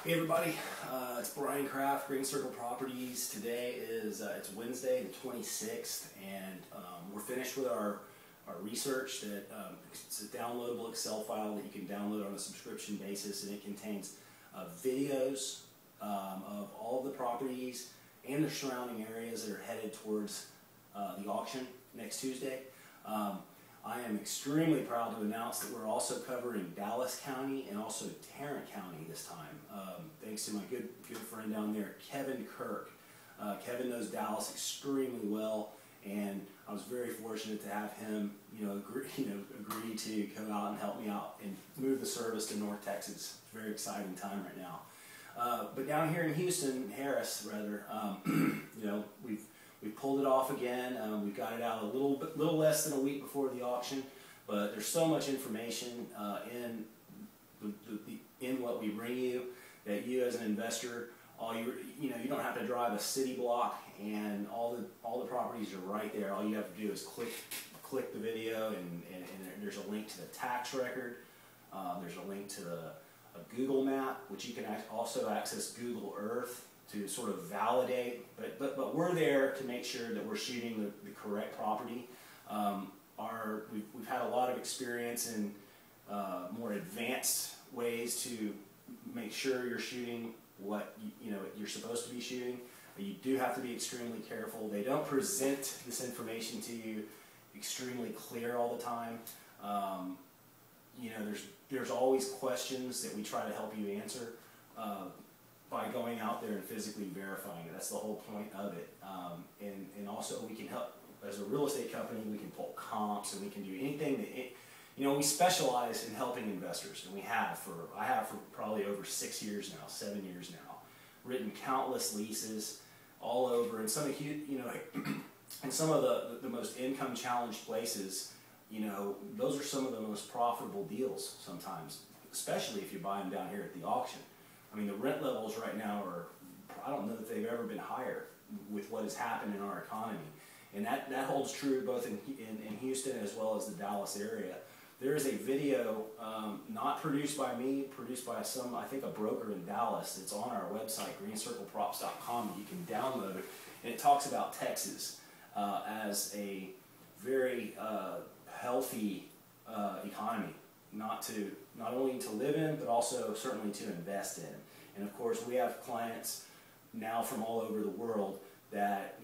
Hey everybody, it's Brian Kraft, Green Circle Properties. Today is it's Wednesday the 26th, and we're finished with our research. That it's a downloadable Excel file that you can download on a subscription basis, and it contains videos of all of the properties and the surrounding areas that are headed towards the auction next Tuesday. I am extremely proud to announce that we're also covering Dallas County and also Tarrant County this time. Thanks to my good friend down there, Kevin Kirk. Kevin knows Dallas extremely well, and I was very fortunate to have him, agree to come out and help me out and move the service to North Texas. It's a very exciting time right now. But down here in Houston, Harris rather, we've pulled it off again. We've got it out a little less than a week before the auction, but there's so much information in what we bring you that you as an investor, you don't have to drive a city block, and all the properties are right there. All you have to do is click the video, and there's a link to the tax record. There's a link to a Google map, which you can also access Google Earth to sort of validate, but we're there to make sure that we're shooting the correct property. We've had a lot of experience in more advanced ways to make sure you're shooting what you're supposed to be shooting. You do have to be extremely careful. They don't present this information to you extremely clear all the time. There's always questions that we try to help you answer by going out there and physically verifying it. That's the whole point of it. And also we can help, as a real estate company, we can pull comps, and we can do anything that, we specialize in helping investors, and I have for probably over 7 years now, written countless leases all over, and some of in some of the most income challenged places, those are some of the most profitable deals sometimes, especially if you buy them down here at the auction. I mean, the rent levels right now I don't know that they've ever been higher with what has happened in our economy. And that holds true both in Houston as well as the Dallas area. There is a video, not produced by me, produced by I think a broker in Dallas. It's on our website, greencircleprops.com, that you can download. And it talks about Texas as a very healthy economy. Not only to live in, but also certainly to invest in. And of course, we have clients now from all over the world that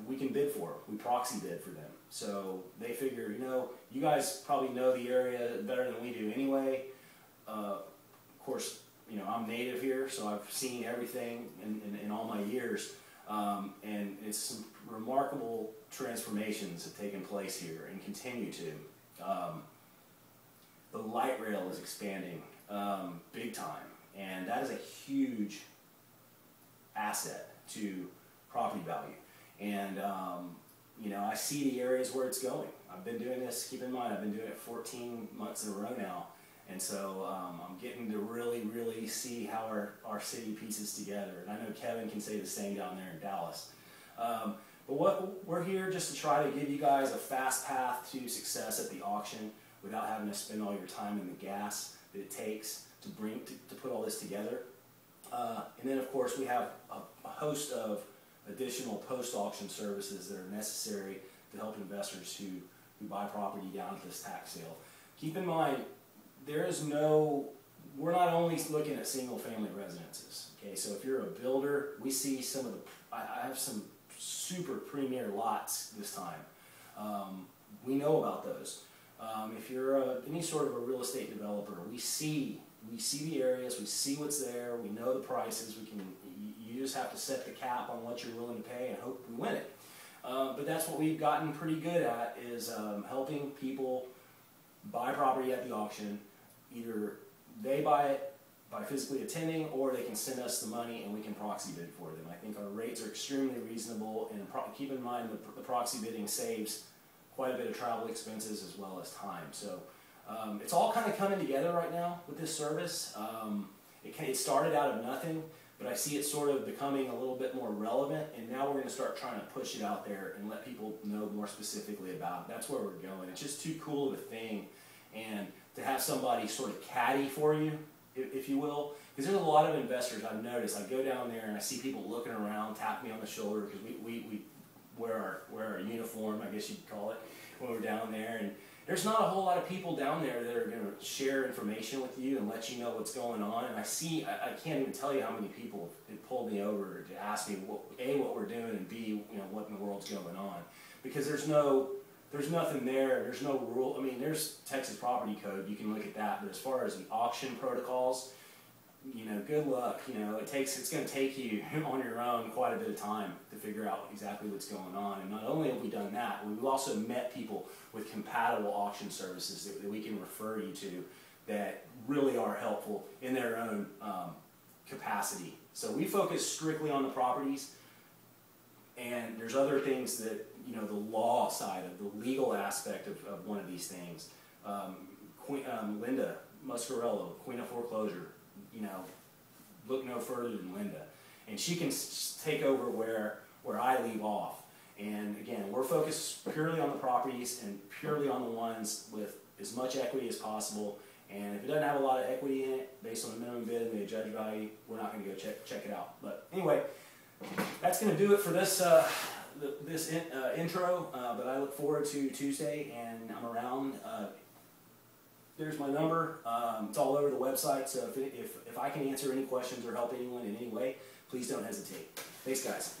we can bid for. We proxy bid for them. So they figure, you guys probably know the area better than we do anyway. Of course, I'm native here, so I've seen everything in all my years. And it's some remarkable transformations have taken place here and continue to. The light rail is expanding big time, and that is a huge asset to property value. And I see the areas where it's going. I've been doing this, keep in mind, I've been doing it 14 months in a row now, and so I'm getting to really see how our city pieces together. And I know Kevin can say the same down there in Dallas. But we're here just to try to give you guys a fast path to success at the auction, without having to spend all your time in the gas that it takes to put all this together. And then of course we have a host of additional post-auction services that are necessary to help investors who buy property down at this tax sale. Keep in mind, we're not only looking at single-family residences. Okay, so if you're a builder, we see I have some super premier lots this time. We know about those. If you're any sort of a real estate developer, we see the areas, we see what's there, we know the prices. You just have to set the cap on what you're willing to pay and hope we win it. But that's what we've gotten pretty good at, is helping people buy property at the auction. Either they buy it by physically attending, or they can send us the money and we can proxy bid for them. I think our rates are extremely reasonable, and keep in mind the proxy bidding saves quite a bit of travel expenses as well as time. So it's all kind of coming together right now with this service. It started out of nothing, but I see it sort of becoming a little bit more relevant, and now we're going to start trying to push it out there and let people know more specifically about it. That's where we're going. It's just too cool of a thing, and to have somebody sort of caddy for you if you will, because there's a lot of investors I've noticed. I go down there and I see people looking around, tap me on the shoulder because we wear our uniform, I guess you'd call it, when we're down there. And there's not a whole lot of people down there that are going to share information with you and let you know what's going on. And I can't even tell you how many people have pulled me over to ask me what we're doing, and B, what in the world's going on. Because there's nothing there. There's no rule. I mean, there's Texas property code. You can look at that. But as far as the auction protocols, good luck. It's going to take you on your own quite a bit of time to figure out exactly what's going on. And not only have we done that, we've also met people with compatible auction services that we can refer you to that really are helpful in their own capacity. So we focus strictly on the properties, and there's other things that, the law side of the legal aspect of one of these things. Linda Muscarello, Queen of Foreclosure, look no further than Linda. And she can take over where I leave off. And again, we're focused purely on the properties and purely on the ones with as much equity as possible. And if it doesn't have a lot of equity in it, based on the minimum bid and the judge value, we're not going to go check it out. But anyway, that's going to do it for this intro. But I look forward to Tuesday, and I'm around. There's my number. It's all over the website. So if I can answer any questions or help anyone in any way, please don't hesitate. Thanks, guys.